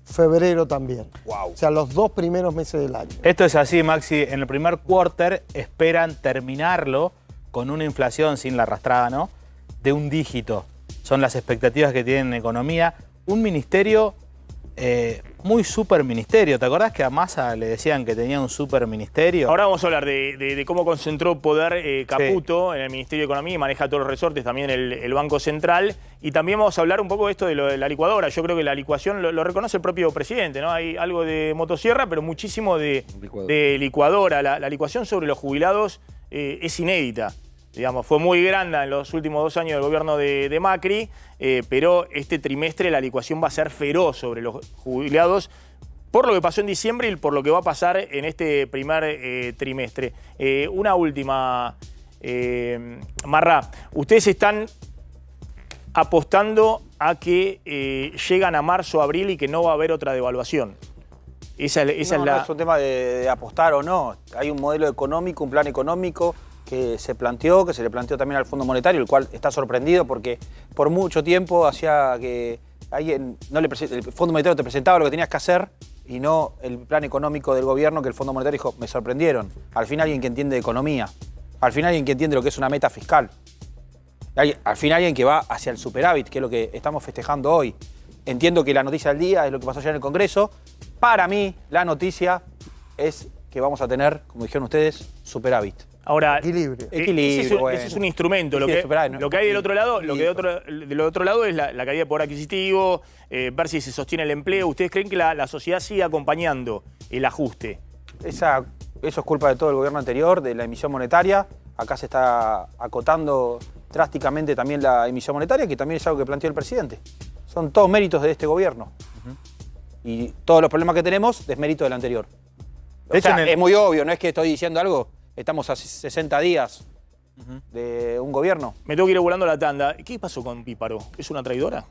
febrero también. Wow. O sea, los 2 primeros meses del año. Esto es así, Maxi. En el primer quarter esperan terminarlo con una inflación sin la arrastrada, ¿no? De un dígito. Son las expectativas que tienen en economía. Un ministerio muy superministerio. ¿Te acordás que a Massa le decían que tenía un superministerio? Ahora vamos a hablar de cómo concentró poder Caputo en el Ministerio de Economía y maneja todos los resortes, también el Banco Central. Y también vamos a hablar un poco de esto de la licuadora. Yo creo que la licuación lo reconoce el propio presidente, ¿no? Hay algo de motosierra, pero muchísimo de licuadora. La licuación sobre los jubilados es inédita. Digamos, fue muy grande en los últimos 2 años del gobierno de Macri, pero este trimestre la licuación va a ser feroz sobre los jubilados por lo que pasó en diciembre y por lo que va a pasar en este primer trimestre. Una última, Marra, ustedes están apostando a que llegan a marzo o abril y que no va a haber otra devaluación. Esa es No es un tema de apostar o no. Hay un modelo económico, un plan económico que se le planteó también al Fondo Monetario, el cual está sorprendido porque por mucho tiempo hacía que el Fondo Monetario te presentaba lo que tenías que hacer y no el plan económico del gobierno, que el Fondo Monetario dijo, me sorprendieron. Al fin alguien que entiende de economía, al fin alguien que entiende lo que es una meta fiscal, al fin alguien que va hacia el superávit, que es lo que estamos festejando hoy. Entiendo que la noticia del día es lo que pasó ayer en el Congreso. Para mí, la noticia es que vamos a tener, como dijeron ustedes, superávit. Ahora, Equilibrio. Ese es un instrumento. Lo que hay del otro lado, del otro lado es la caída de poder adquisitivo, ver si se sostiene el empleo. ¿Ustedes creen que la sociedad sigue acompañando el ajuste? Eso es culpa de todo el gobierno anterior, de la emisión monetaria. Acá se está acotando drásticamente también la emisión monetaria, que también es algo que planteó el presidente. Son todos méritos de este gobierno. Y todos los problemas que tenemos, desmérito del anterior. Es muy obvio, no es que estoy diciendo algo. Estamos a 60 días de un gobierno. Me tengo que ir volando la tanda. ¿Qué pasó con Píparo? ¿Es una traidora?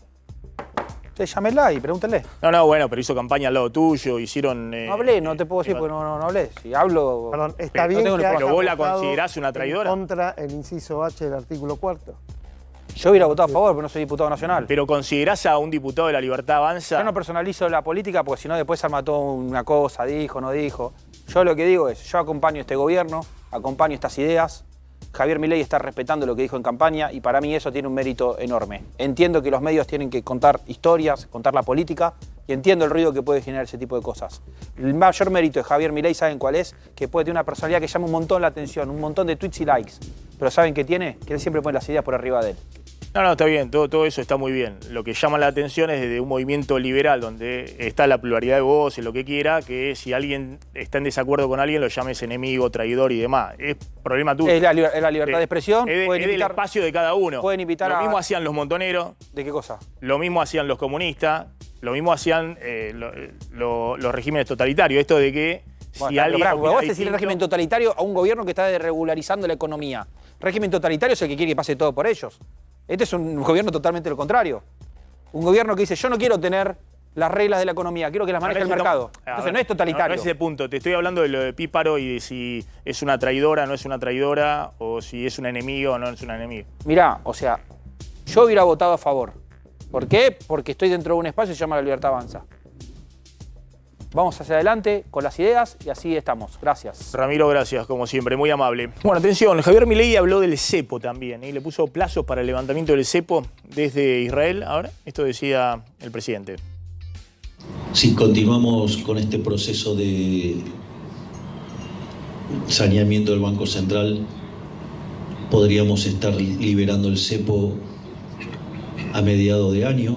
Usted llámela y pregúntele. No, bueno, pero hizo campaña al lado tuyo, hicieron... No hablé, no te puedo decir porque no hablé. Si hablo... Perdón, está bien que pero vos la considerás una traidora. Contra el inciso H del artículo 4. Yo hubiera votado a favor, pero no soy diputado nacional. ¿Pero considerás a un diputado de La Libertad Avanza? Yo no personalizo la política porque si no después se arma toda una cosa, dijo, no dijo. Yo lo que digo es, yo acompaño este gobierno, acompaño estas ideas. Javier Milei está respetando lo que dijo en campaña y para mí eso tiene un mérito enorme. Entiendo que los medios tienen que contar historias, contar la política y entiendo el ruido que puede generar ese tipo de cosas. El mayor mérito de Javier Milei, ¿saben cuál es? Que puede tener una personalidad que llama un montón la atención, un montón de tweets y likes. Pero ¿saben qué tiene? Que él siempre pone las ideas por arriba de él. No, está bien, todo eso está muy bien. Lo que llama la atención es desde un movimiento liberal donde está la pluralidad de voces, lo que quiera, que si alguien está en desacuerdo con alguien lo llames enemigo, traidor y demás. Es problema tuyo. Es la libertad de expresión. Es del espacio de cada uno. Pueden invitar lo mismo hacían los montoneros. ¿De qué cosa? Lo mismo hacían los comunistas. Lo mismo hacían los regímenes totalitarios. Esto de que Vos decís régimen totalitario a un gobierno que está desregularizando la economía. Régimen totalitario es el que quiere que pase todo por ellos. Este es un gobierno totalmente lo contrario. Un gobierno que dice, yo no quiero tener las reglas de la economía, quiero que las maneje el mercado. Entonces no es totalitario. No es ese punto. Te estoy hablando de lo de Píparo y de si es una traidora, no es una traidora, o si es una enemiga o no es una enemiga. Mirá, o sea, yo hubiera votado a favor. ¿Por qué? Porque estoy dentro de un espacio que se llama La Libertad Avanza. Vamos hacia adelante con las ideas y así estamos. Gracias. Ramiro, gracias, como siempre, muy amable. Bueno, atención, Javier Milei habló del cepo también, y le puso plazos para el levantamiento del cepo desde Israel. Ahora, esto decía el presidente. Si continuamos con este proceso de saneamiento del Banco Central, podríamos estar liberando el cepo a mediados de año.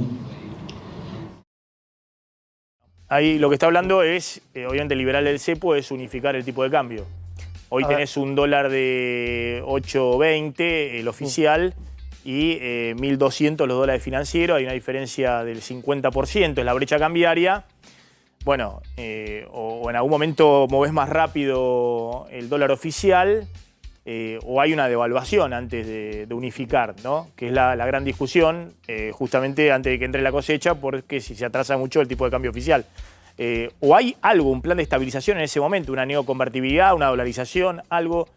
Ahí lo que está hablando es, obviamente, liberar el cepo es unificar el tipo de cambio. Hoy tenés un dólar de 8.20, el oficial, y 1.200 los dólares financieros. Hay una diferencia del 50%, es la brecha cambiaria. Bueno, o en algún momento movés más rápido el dólar oficial, o hay una devaluación antes de unificar, ¿no? Que es la gran discusión, justamente antes de que entre la cosecha, porque si se atrasa mucho el tipo de cambio oficial. O hay algo, un plan de estabilización en ese momento, una neoconvertibilidad, una dolarización, algo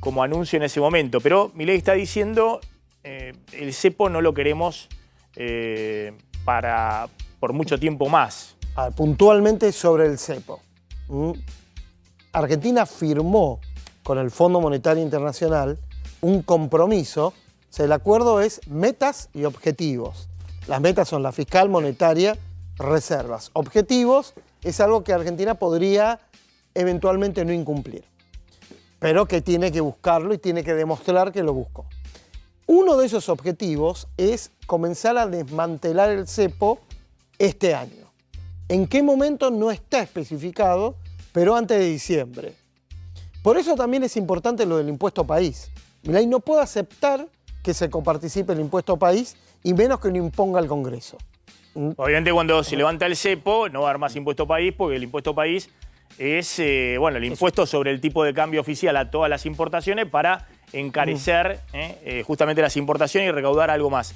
como anuncio en ese momento. Pero Milei está diciendo, el cepo no lo queremos por mucho tiempo más. Puntualmente sobre el cepo. Argentina firmó con el Fondo Monetario Internacional un compromiso. O sea, el acuerdo es metas y objetivos. Las metas son la fiscal, monetaria, reservas. Objetivos es algo que Argentina podría eventualmente no incumplir, pero que tiene que buscarlo y tiene que demostrar que lo buscó. Uno de esos objetivos es comenzar a desmantelar el cepo este año. ¿En qué momento? No está especificado, pero antes de diciembre. Por eso también es importante lo del impuesto país. Milei no puede aceptar que se coparticipe el impuesto país y menos que lo imponga el Congreso. Obviamente cuando se levanta el cepo no va a haber más impuesto país, porque el impuesto país es el impuesto sobre el tipo de cambio oficial a todas las importaciones para encarecer justamente las importaciones y recaudar algo más.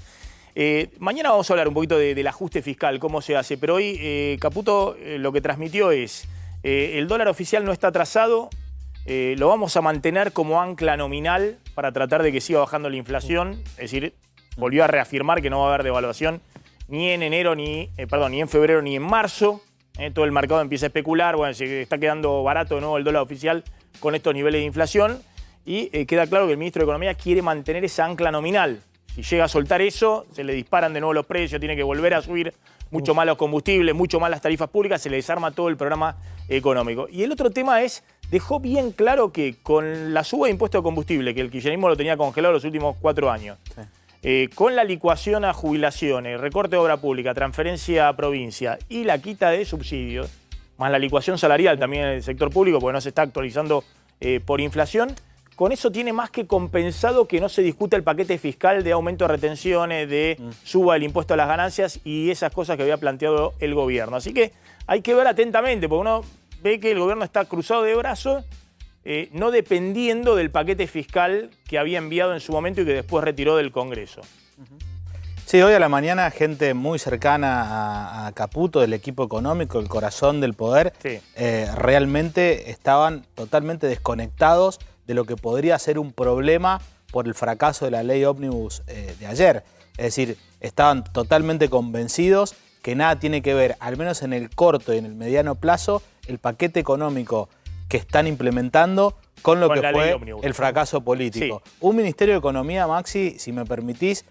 Mañana vamos a hablar un poquito del ajuste fiscal, cómo se hace, pero hoy Caputo lo que transmitió es el dólar oficial no está atrasado, lo vamos a mantener como ancla nominal para tratar de que siga bajando la inflación, es decir, volvió a reafirmar que no va a haber devaluación ni en enero, ni en febrero, ni en marzo. Todo el mercado empieza a especular, bueno, se está quedando barato de nuevo el dólar oficial con estos niveles de inflación y queda claro que el ministro de Economía quiere mantener esa ancla nominal. Si llega a soltar eso, se le disparan de nuevo los precios, tiene que volver a subir mucho más los combustibles, mucho más las tarifas públicas, se le desarma todo el programa económico. Y el otro tema es, dejó bien claro que con la suba de impuesto de combustible, que el kirchnerismo lo tenía congelado los últimos 4 años, con la licuación a jubilaciones, recorte de obra pública, transferencia a provincia y la quita de subsidios, más la licuación salarial también en el sector público, porque no se está actualizando por inflación, con eso tiene más que compensado que no se discuta el paquete fiscal de aumento de retenciones, de suba del impuesto a las ganancias y esas cosas que había planteado el gobierno. Así que hay que ver atentamente, porque uno ve que el gobierno está cruzado de brazos, no dependiendo del paquete fiscal que había enviado en su momento y que después retiró del Congreso. Sí, hoy a la mañana gente muy cercana a Caputo, del equipo económico, el corazón del poder, realmente estaban totalmente desconectados de lo que podría ser un problema por el fracaso de la ley ómnibus de ayer. Es decir, estaban totalmente convencidos que nada tiene que ver, al menos en el corto y en el mediano plazo, el paquete económico que están implementando con lo que fue el fracaso político. Sí. Un Ministerio de Economía, Maxi, si me permitís,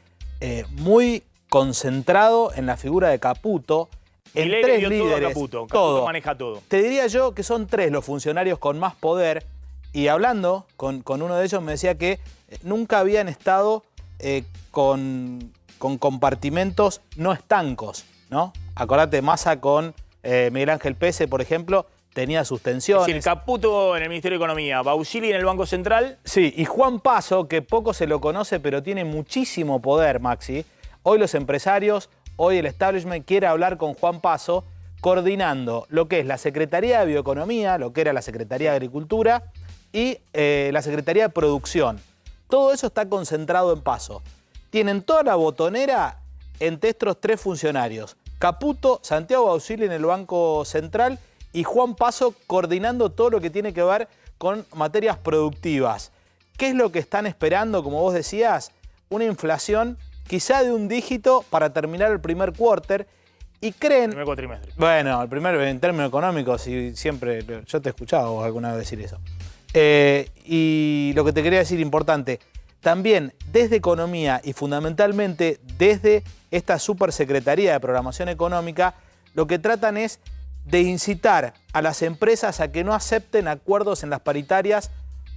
muy concentrado en la figura de Caputo, en tres líderes. Caputo maneja todo. Te diría yo que son 3 los funcionarios con más poder, y hablando con uno de ellos me decía que nunca habían estado con compartimentos no estancos, ¿no? Acordate, Massa con Miguel Ángel Pese, por ejemplo, tenía sus tensiones. Es decir, Caputo en el Ministerio de Economía, Bausili en el Banco Central. Sí, y Juan Paso, que poco se lo conoce, pero tiene muchísimo poder, Maxi. Hoy los empresarios, hoy el establishment quiere hablar con Juan Paso coordinando lo que es la Secretaría de Bioeconomía, lo que era la Secretaría de Agricultura y la Secretaría de Producción. Todo eso está concentrado en Paso. Tienen toda la botonera entre estos 3 funcionarios. Caputo, Santiago Bausili en el Banco Central y Juan Paso coordinando todo lo que tiene que ver con materias productivas. ¿Qué es lo que están esperando, como vos decías? Una inflación quizá de un dígito para terminar el primer quarter. Y creen... Primer cuatrimestre. Bueno, el primer en términos económicos, y siempre... Yo te he escuchado vos alguna vez decir eso. Y lo que te quería decir importante, también desde Economía y fundamentalmente desde esta Supersecretaría de Programación Económica, lo que tratan es de incitar a las empresas a que no acepten acuerdos en las paritarias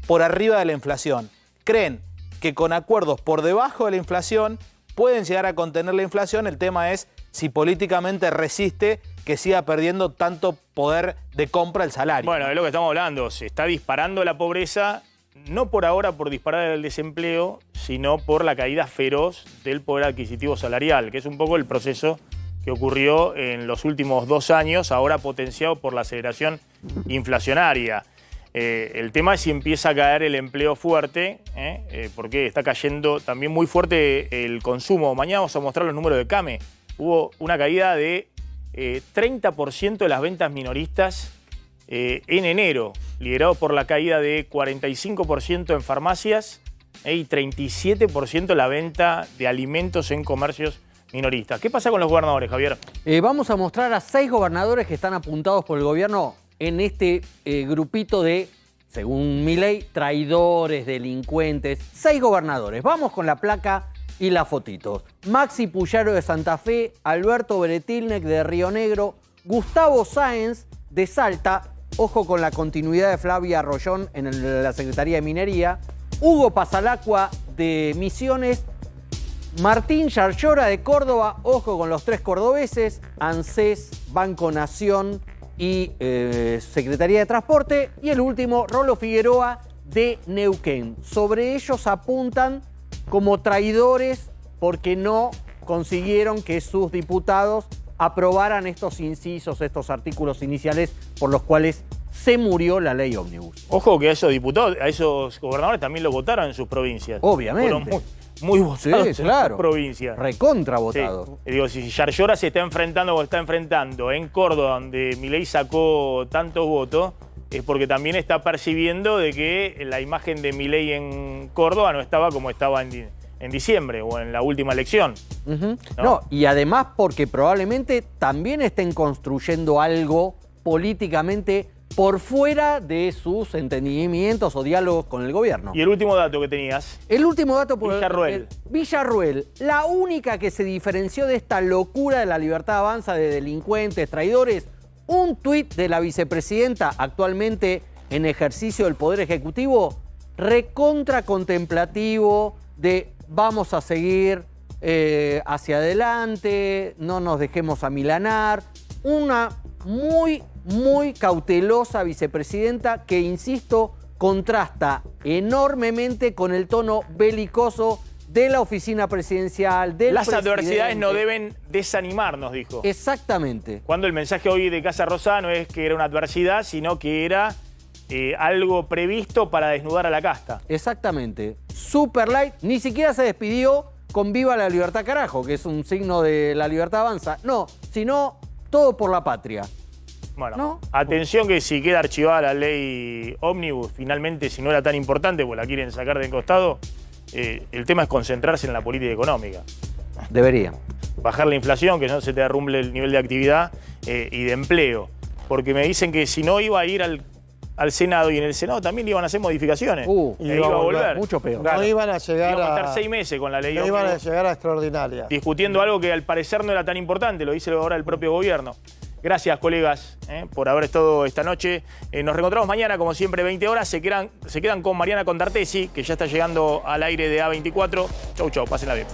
por arriba de la inflación. Creen que con acuerdos por debajo de la inflación pueden llegar a contener la inflación. El tema es si políticamente resiste que siga perdiendo tanto poder de compra el salario. Bueno, es lo que estamos hablando. Se está disparando la pobreza, no por ahora por disparar el desempleo, sino por la caída feroz del poder adquisitivo salarial, que es un poco el proceso que ocurrió en los últimos 2 años, ahora potenciado por la aceleración inflacionaria. El tema es si empieza a caer el empleo fuerte, porque está cayendo también muy fuerte el consumo. Mañana vamos a mostrar los números de CAME. Hubo una caída de 30% de las ventas minoristas en enero, liderado por la caída de 45% en farmacias y 37% la venta de alimentos en comercios minoristas. ¿Qué pasa con los gobernadores, Javier? Vamos a mostrar a 6 gobernadores que están apuntados por el gobierno en este grupito de, según Milei, traidores, delincuentes. 6 gobernadores. Vamos con la placa y las fotitos. Maxi Puyaro de Santa Fe, Alberto Beretilnec de Río Negro, Gustavo Sáenz de Salta, ojo con la continuidad de Flavia Arroyón en la Secretaría de Minería, Hugo Pasalacqua de Misiones, Martín Yarlora de Córdoba, ojo con los 3 cordobeses, ANSES, Banco Nación y Secretaría de Transporte, y el último, Rolo Figueroa de Neuquén. Sobre ellos apuntan como traidores porque no consiguieron que sus diputados aprobaran estos incisos, estos artículos iniciales por los cuales se murió la ley ómnibus. Ojo que a esos diputados, a esos gobernadores también lo votaron en sus provincias. Obviamente. Fueron muy votados en sus provincias. Recontra votados. Sí. Digo, si Yarlora se está enfrentando o está enfrentando en Córdoba, donde Milei sacó tantos votos, es porque también está percibiendo de que la imagen de Milei en Córdoba no estaba como estaba en diciembre o en la última elección. No, y además porque probablemente también estén construyendo algo políticamente por fuera de sus entendimientos o diálogos con el gobierno. Y el último dato que tenías. El último dato por Villarruel. Villarruel, la única que se diferenció de esta locura de la Libertad Avanza, de delincuentes, traidores, un tuit de la vicepresidenta actualmente en ejercicio del Poder Ejecutivo, recontra contemplativo de vamos a seguir hacia adelante, no nos dejemos amilanar. Una muy cautelosa vicepresidenta que, insisto, contrasta enormemente con el tono belicoso de la oficina presidencial, del Las presidente. adversidades no deben desanimarnos, dijo. Exactamente. Cuando el mensaje hoy de Casa Rosada no es que era una adversidad, sino que era algo previsto para desnudar a la casta. Exactamente. Super light, ni siquiera se despidió con viva la libertad carajo, que es un signo de la Libertad Avanza. No, sino todo por la patria. Bueno, ¿no? Atención que si queda archivada la ley ómnibus, finalmente, si no era tan importante, pues la quieren sacar de costado, el tema es concentrarse en la política económica. Debería. Bajar la inflación, que no se te derrumbe el nivel de actividad y de empleo. Porque me dicen que si no iba a ir al Senado, y en el Senado también le iban a hacer modificaciones. Y iba a volver. Mucho peor. Claro. No iban a llegar Iban a estar 6 meses con la ley no ómnibus. iban a llegar a extraordinaria. Discutiendo algo que al parecer no era tan importante, lo dice ahora el propio gobierno. Gracias, colegas, por haber estado esta noche. Nos reencontramos mañana, como siempre, 20 horas. Se quedan con Mariana Condartesi, que ya está llegando al aire de A24. Chau, chau, pásenla bien.